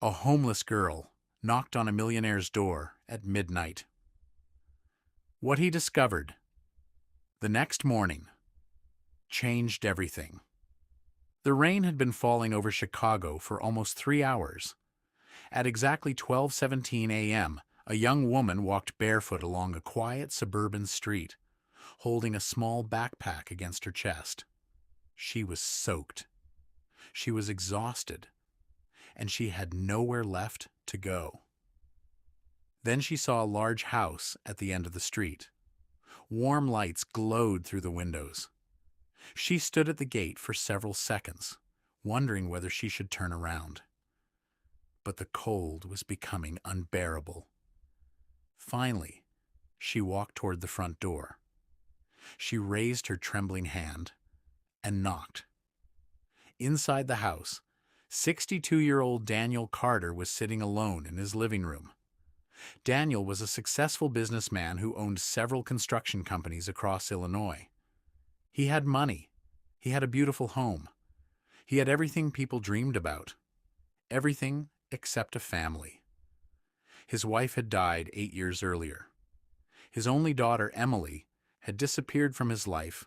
A homeless girl knocked on a millionaire's door at midnight. What he discovered the next morning changed everything. The rain had been falling over Chicago for almost 3 hours. At exactly 12:17 a.m., a young woman walked barefoot along a quiet suburban street, holding a small backpack against her chest. She was soaked. She was exhausted, and she had nowhere left to go. Then she saw a large house at the end of the street. Warm lights glowed through the windows. She stood at the gate for several seconds, wondering whether she should turn around. But the cold was becoming unbearable. Finally, she walked toward the front door. She raised her trembling hand and knocked. Inside the house, 62-year-old Daniel Carter was sitting alone in his living room. Daniel was a successful businessman who owned several construction companies across Illinois. He had money. He had a beautiful home. He had everything people dreamed about. Everything except a family. His wife had died 8 years earlier. His only daughter, Emily, had disappeared from his life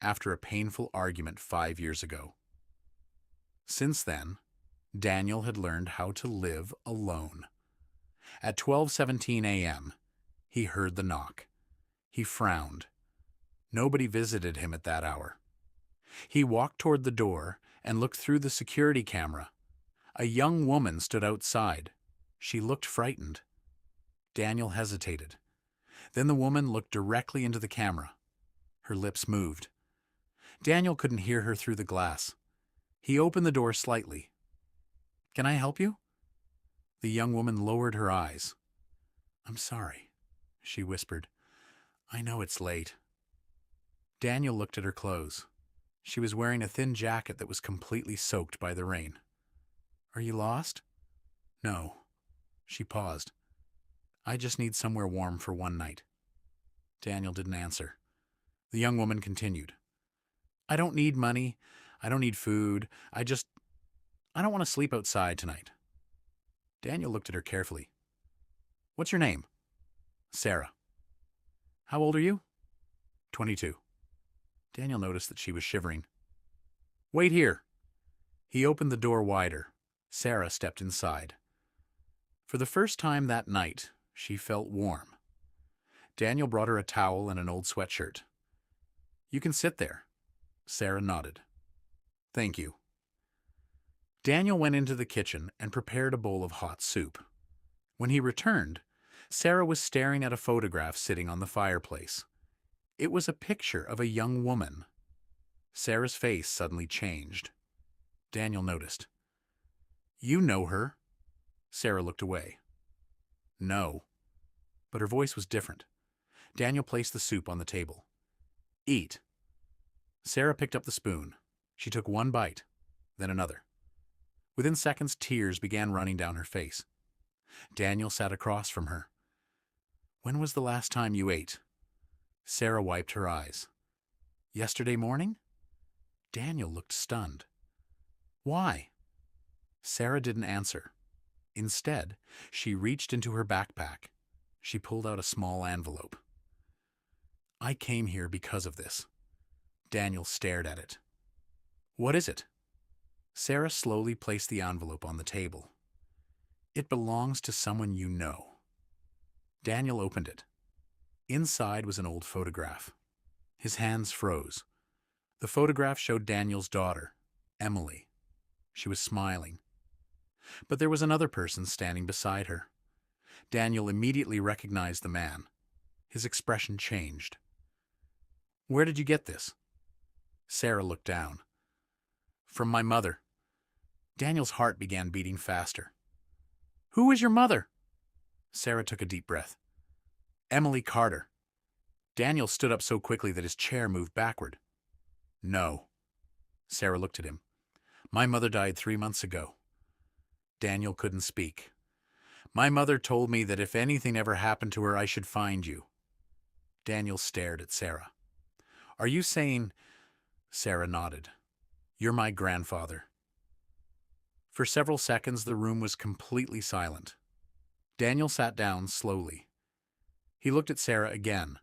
after a painful argument 5 years ago. Since then, Daniel had learned how to live alone. At 12:17 a.m., he heard the knock. He frowned. Nobody visited him at that hour. He walked toward the door and looked through the security camera. A young woman stood outside. She looked frightened. Daniel hesitated. Then the woman looked directly into the camera. Her lips moved. Daniel couldn't hear her through the glass. He opened the door slightly. "Can I help you?" The young woman lowered her eyes. "I'm sorry," she whispered. "I know it's late." Daniel looked at her clothes. She was wearing a thin jacket that was completely soaked by the rain. "Are you lost?" "No." She paused. "I just need somewhere warm for one night." Daniel didn't answer. The young woman continued. "I don't need money. I don't need food. I don't want to sleep outside tonight." Daniel looked at her carefully. "What's your name?" "Sarah." "How old are you?" 22. Daniel noticed that she was shivering. "Wait here." He opened the door wider. Sarah stepped inside. For the first time that night, she felt warm. Daniel brought her a towel and an old sweatshirt. "You can sit there." Sarah nodded. "Thank you." Daniel went into the kitchen and prepared a bowl of hot soup. When he returned, Sarah was staring at a photograph sitting on the fireplace. It was a picture of a young woman. Sarah's face suddenly changed. Daniel noticed. "You know her." Sarah looked away. "No." But her voice was different. Daniel placed the soup on the table. "Eat." Sarah picked up the spoon. She took one bite, then another. Within seconds, tears began running down her face. Daniel sat across from her. "When was the last time you ate?" Sarah wiped her eyes. "Yesterday morning?" Daniel looked stunned. "Why?" Sarah didn't answer. Instead, she reached into her backpack. She pulled out a small envelope. "I came here because of this." Daniel stared at it. "What is it?" Sarah slowly placed the envelope on the table. "It belongs to someone you know." Daniel opened it. Inside was an old photograph. His hands froze. The photograph showed Daniel's daughter, Emily. She was smiling. But there was another person standing beside her. Daniel immediately recognized the man. His expression changed. "Where did you get this?" Sarah looked down. "From my mother." Daniel's heart began beating faster. "Who is your mother?" Sarah took a deep breath. "Emily Carter." Daniel stood up so quickly that his chair moved backward. "No." Sarah looked at him. "My mother died 3 months ago." Daniel couldn't speak. "My mother told me that if anything ever happened to her, I should find you." Daniel stared at Sarah. "Are you saying—" Sarah nodded. "You're my grandfather." For several seconds, the room was completely silent. Daniel sat down slowly. He looked at Sarah again.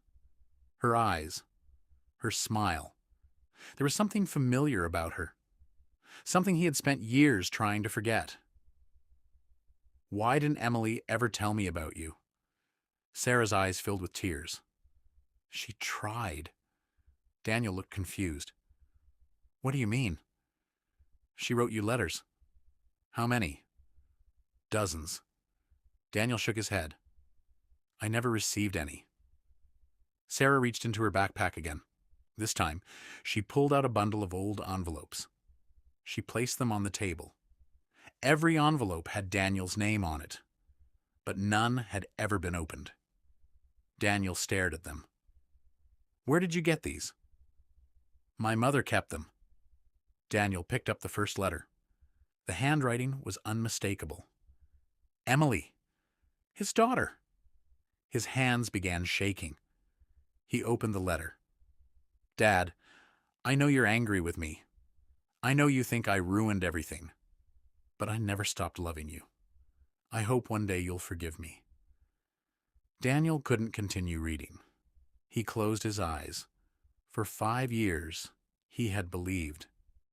Her eyes, her smile. There was something familiar about her, something he had spent years trying to forget. Why didn't Emily ever tell me about you? Sarah's eyes filled with tears. She tried. Daniel looked confused. What do you mean? She wrote you letters. How many? Dozens. Daniel shook his head. I never received any. Sarah reached into her backpack again. This time, she pulled out a bundle of old envelopes. She placed them on the table. Every envelope had Daniel's name on it, but none had ever been opened. Daniel stared at them. Where did you get these? My mother kept them. Daniel picked up the first letter. The handwriting was unmistakable. Emily, his daughter. His hands began shaking. He opened the letter. Dad, I know you're angry with me. I know you think I ruined everything. But I never stopped loving you. I hope one day you'll forgive me. Daniel couldn't continue reading. He closed his eyes. For 5 years, he had believed